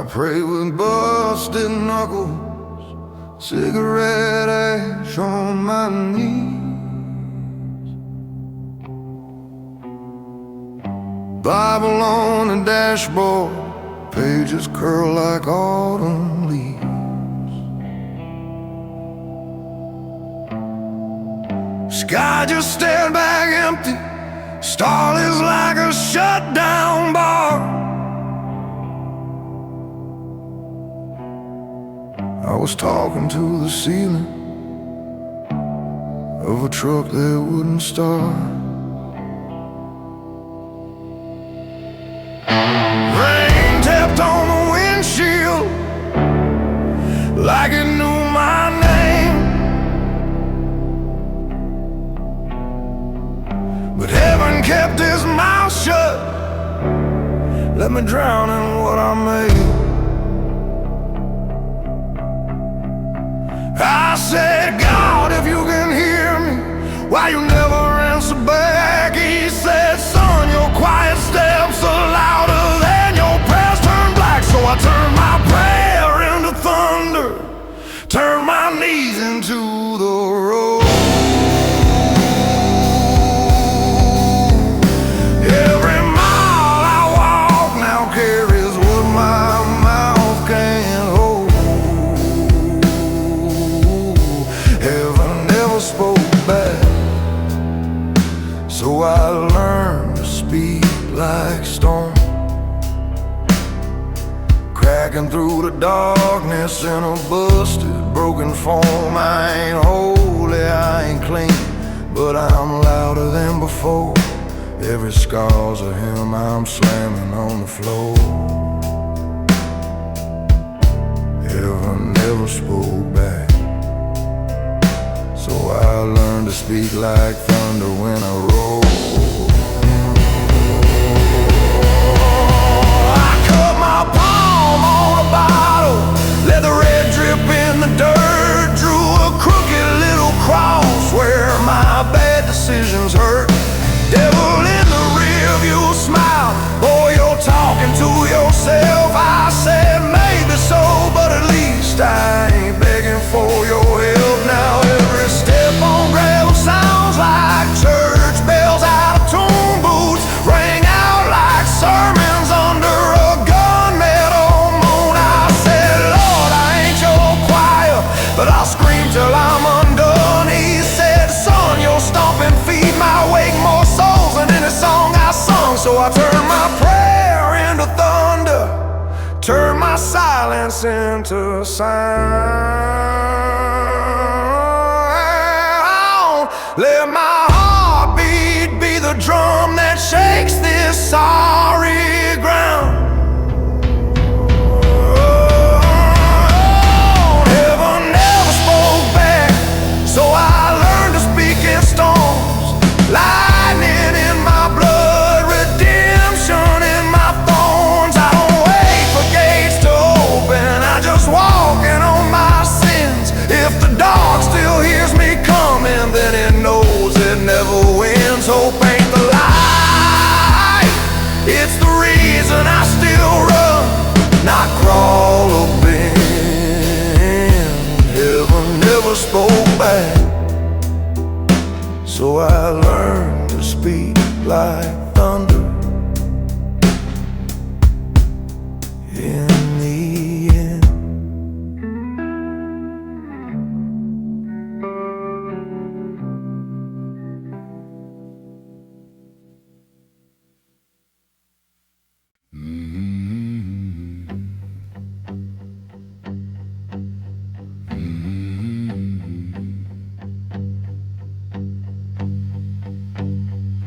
pray with busted knuckles, cigarette ash on my knees. Bible on the dashboard, pages curl like autumn leaves. Sky just stared back empty, starless like a shutdown bar. I was talking to the ceiling of a truck that wouldn't start. Rain tapped on the windshield like it knew my name. But heaven kept his mouth shut, let me drown in what I made. I said, God, if you can hear me, why you never answer back? He said, son, your quiet steps are louder than your prayers turn black. So I turned my prayer into thunder, turned my knees into the road. Every mile I walk now carries what my mouth can't hold. Heaven never spoke back, so I learned to speak like storm, cracking through the darkness in a busted, broken form. I ain't holy, I ain't clean, but I'm louder than before. Every scar's a hymn I'm slamming on the floor. Heaven never spoke back, so I learned to speak like thunder when I roll. I cut my palm on a bottle, let the red drip in the dirt, drew a crooked little cross where my bad decisions hurt. Devil in the rear view smile, boy, you're talking to yourself. I said maybe so, but at least I ain't begging for your help. Now every step on gravel sounds like church bells out of tune boots, ring out like sermons under a gunmetal moon. I said, Lord, I ain't your choir, but I'll scream till I'm undone. He said, son, your stomping feet might wake more souls than any song I sung. So I turned my prayer into thunder, turned my silence into sound. Let my heartbeat be the drum that shakes this sorry ground. Heaven never spoke back, so I learned to speak in storms. Lightning in my blood, redemption in my thorns. I don't wait for gates to open, I just walk in on my sins. If the dark still hears me coming, then it knows it never wins. Hope ain't the light, it's the reason I still run, not crawl or bend. Heaven never spoke back, so I learned to speak like thunder. In the end,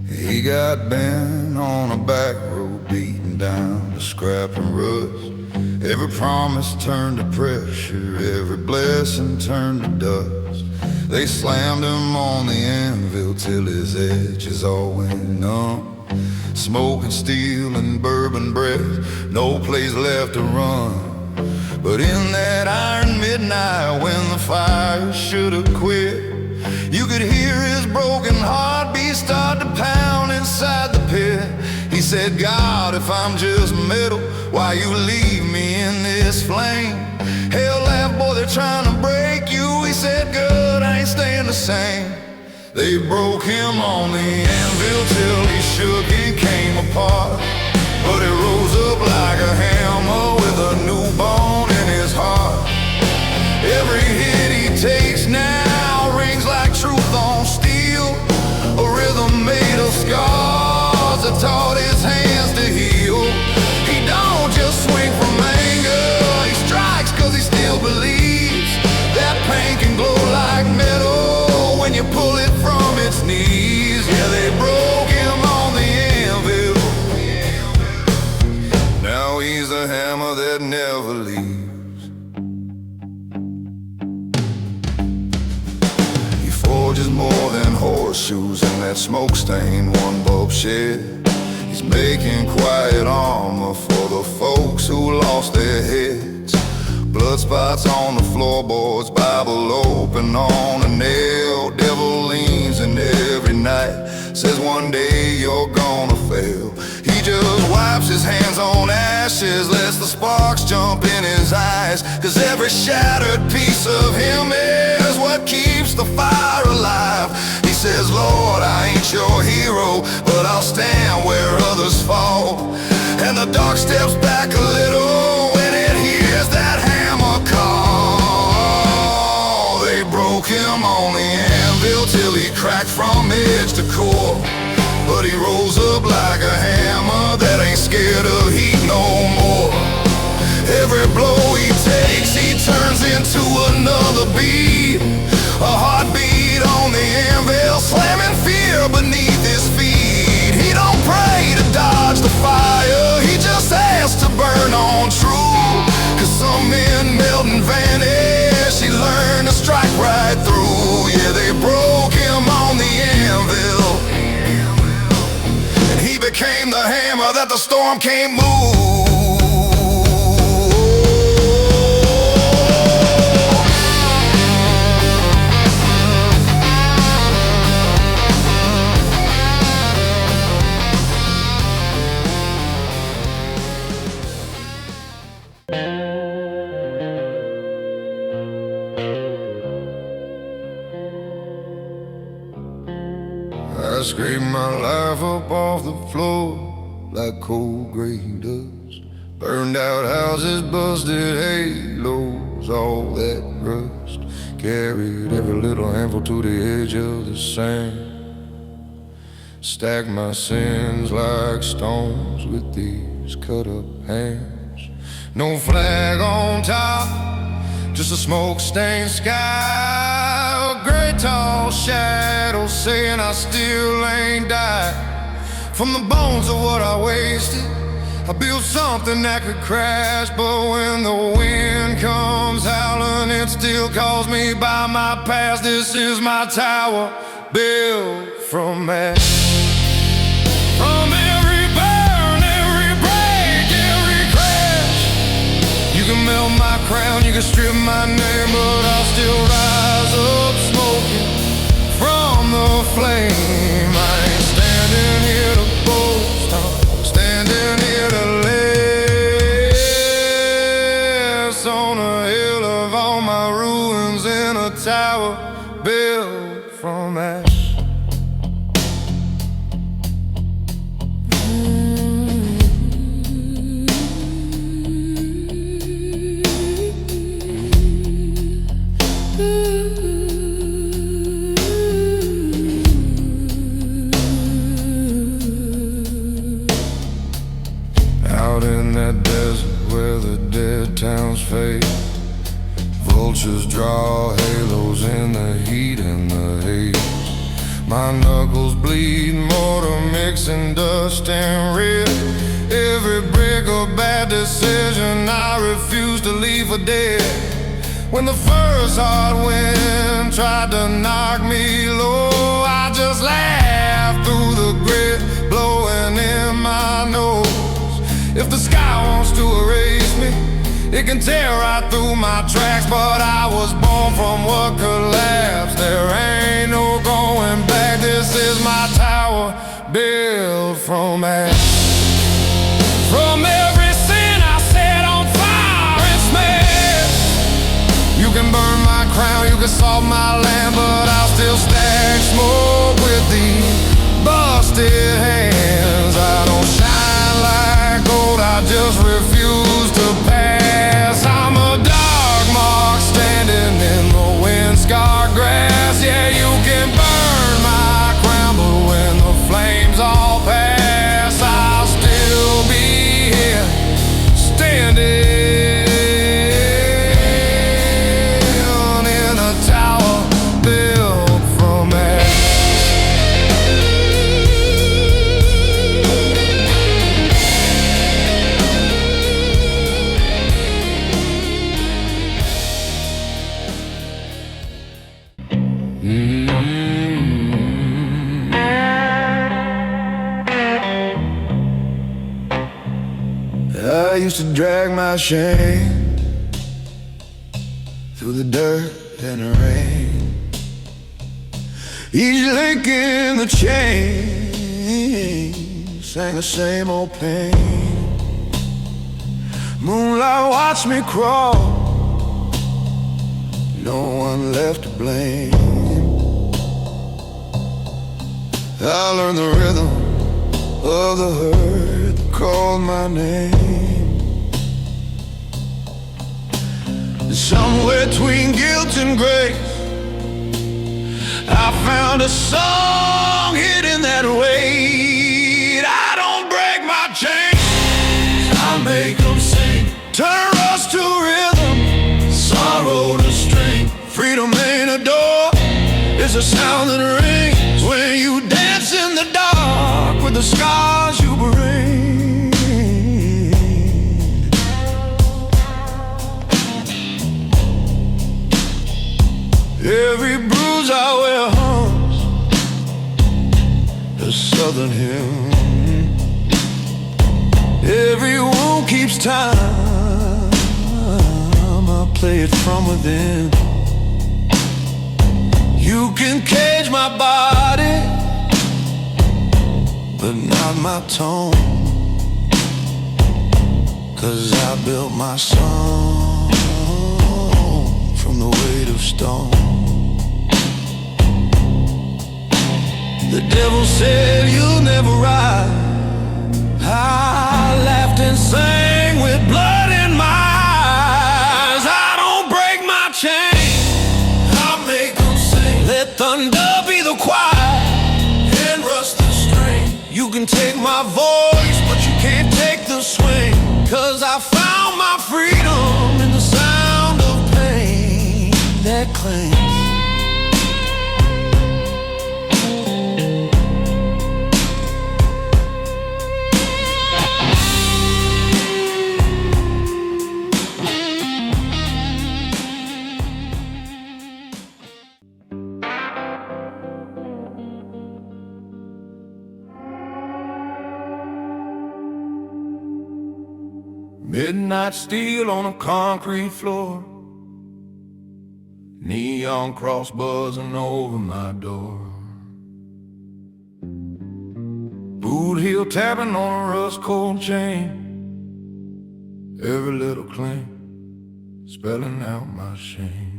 he got bent on a back road, beaten down to scrap and rust. Every promise turned to pressure, every blessing turned to dust. They slammed him on the anvil till his edges all went numb. Smoke and steel and bourbon breath, no place left to run. But in that iron midnight when the fire should have quit, you could hear his broken heartbeat start to pound inside the pit. He said, God, if I'm just metal, Why you leave me in this flame? Hell, that boy, they're trying to break you. He said, good, I ain't staying the same. They broke him on the anvil till he shook and came apart. But it rose up like a hammer with a new bone in his heart. Every hit he takes now rings like truth on steel, a rhythm made of scars that taught his hands to heal. He don't just swing from anger, he strikes cause he still believes that pain can glow like metal when you pull it from its knees. Yeah, they broke him on the anvil. Now he's a hammer that never leaves. He forges more than horseshoes in that smoke-stained one-bulb shed. He's making quiet armor for the folks who lost their heads. Blood spots on the floorboards, Bible open on a nail. Devil leans in every night, says one day you're gonna fail. He just wipes his hands on ashes, lets the sparks jump in his eyes. Cause every shattered piece of him is what keeps the fire alive. He says, Lord, I ain't your hero, but I'll stand where others fall. And the dark steps back a little when it hears that hammer call. They broke him on the anvil till he cracked from edge to core. But he rose up like a hammer that ain't scared of heat no more. Every blow he takes, he turns into another beat. A heartbeat on the anvil, slamming fear beneath his feet. He don't pray to dodge the fire, he just asks to burn on true. Cause some men melt and vanish, he learned to strike right through. Yeah, they broke him on the anvil, and he became the hammer that the storm can't move. I scrape my life up off the floor like cold gray dust. Burned out houses, busted halos, all that rust. Carried every little handful to the edge of the sand. Stacked my sins like stones with these cut up hands. No flag on top, just a smoke-stained sky. A great tall shadow saying I still ain't died. From the bones of what I wasted, I built something that could crash. But when the wind comes howling, it still calls me by my past. This is my tower, built from ash. From every burn, every break, every crash. You can melt my crown, you can strip my name, but I'll still rise up smoking from the flame. I ain't standing here to boast, I'm standing here to lay on a hill of all my ruins in a tower built from ash. Out in that desert where the dead towns fade, vultures draw halos in the heat and the haze. My knuckles bleed mortar, mixing dust and red. Every break a bad decision, I refuse to leave for dead. When the first hard wind tried to knock me low, I just laughed through the grit blowing in my nose. If the sky wants to erase me, it can tear right through my tracks. But I was born from what collapsed, there ain't no going back. This is my tower, built from ash. From every sin It's off my land, but I'll still stack smoke with these busted hands. I don't shine like gold, I just refuse to pass. I'm a dog mark standing in the wind-scarred grass. Yeah, you can burn my crown, but when the flames all pass, I'll still be here standing in a tower built from ash. I used to drag my shame through the dirt and the rain, each link in the chain sang the same old pain. Moonlight watched me crawl, no one left to blame. I learned the rhythm of the herd that called my name. Somewhere between guilt and grace, I found a song hidden that weight. I don't break my chains, I make them sing. Turn rust to rhythm, sorrow to string. Freedom ain't a door, it's a sound that rings when you dance in the dark with the scars you bring. Every bruise I wear hums a southern hymn. Every wound keeps time, I play it from within. You can cage my body, but not my tone, 'cause I built my song from the weight of stone. The devil said you'll never ride. I laughed and sang with blood in my eyes. I don't break my chains, I make them sing. Let thunder be the choir and rust the string. You can take my voice, but you can't take the swing, 'cause I found my freedom in the sound of pain that clings. Midnight steel on a concrete floor, neon cross buzzing over my door. Boot heel tapping on a rust cold chain, every little clink spelling out my shame.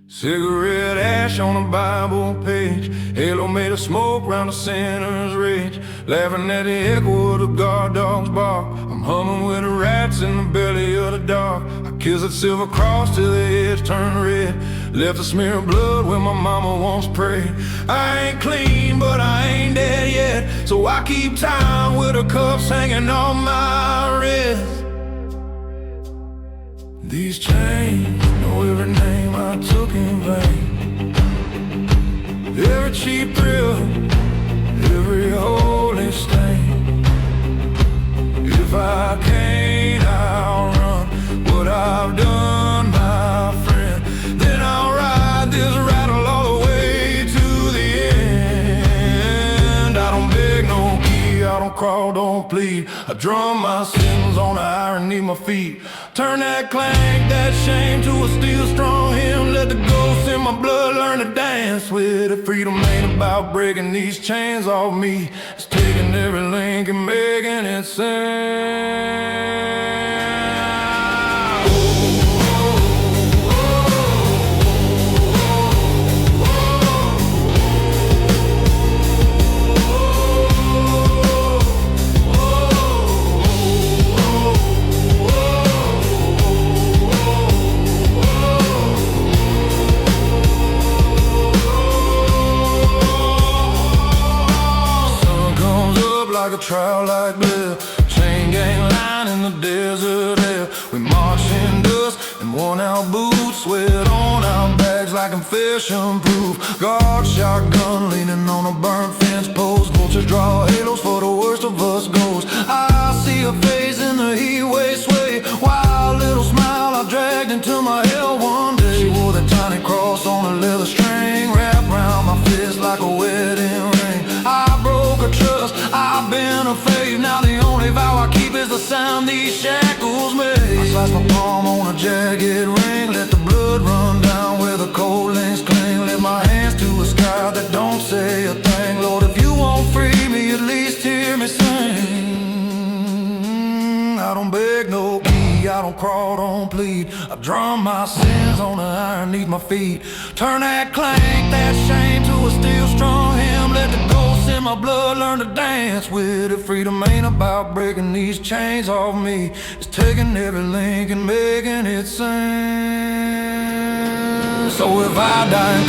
Cigarette ash on a Bible page, halo made of smoke round the sinner's rage. Laughing at the echo of the guard dog's bark, I'm humming with the rats in the belly of the dark. I kissed that silver cross till the edge turned red, left a smear of blood where my mama once prayed. I ain't clean, but I ain't dead yet, so I keep time with the cuffs hanging on my wrist. These chains know every name I took in vain, every cheap thrill, every holy stain. If I can't outrun what I've done, my friend, then I'll ride this rattle all the way to the end. I don't beg no key, I don't crawl, don't plead. I drum my sins on the iron neath my feet. Turn that clank, that shame to a steel strong hymn. Let the ghosts in my blood learn to dance with it. Freedom ain't about breaking these chains off me, it's taking every link and making it sing. a trout like bliss. Chain gang line in the desert air. We march in dust and worn out boots. Sweat on our bags like I'm fishing proof. Guard shotgun leaning on a burnt fence post. Vultures draw halos for the worst of us ghosts. I see a face in the heat wave sway. Wild little smile I dragged into my hell one day. She wore the tiny cross on a leather string, wrapped round my fist like a wedding ring. I broke her trust, I've been a fave. Now the only vow I keep is the sound these shackles make. I slice my palm on a jagged ring, let the blood run down where the cold links cling. Lift my hands to a sky that don't say a thing. Lord, if you won't free me, at least hear me sing. I don't beg no key, I don't crawl, don't plead. I drum my sins on the iron beneath my feet. Turn that clank, that shame to a steel strong hymn. Let the ghosts in my blood learn to dance with it. Freedom ain't about breaking these chains off me. It's taking every link and making it sing. So if I die in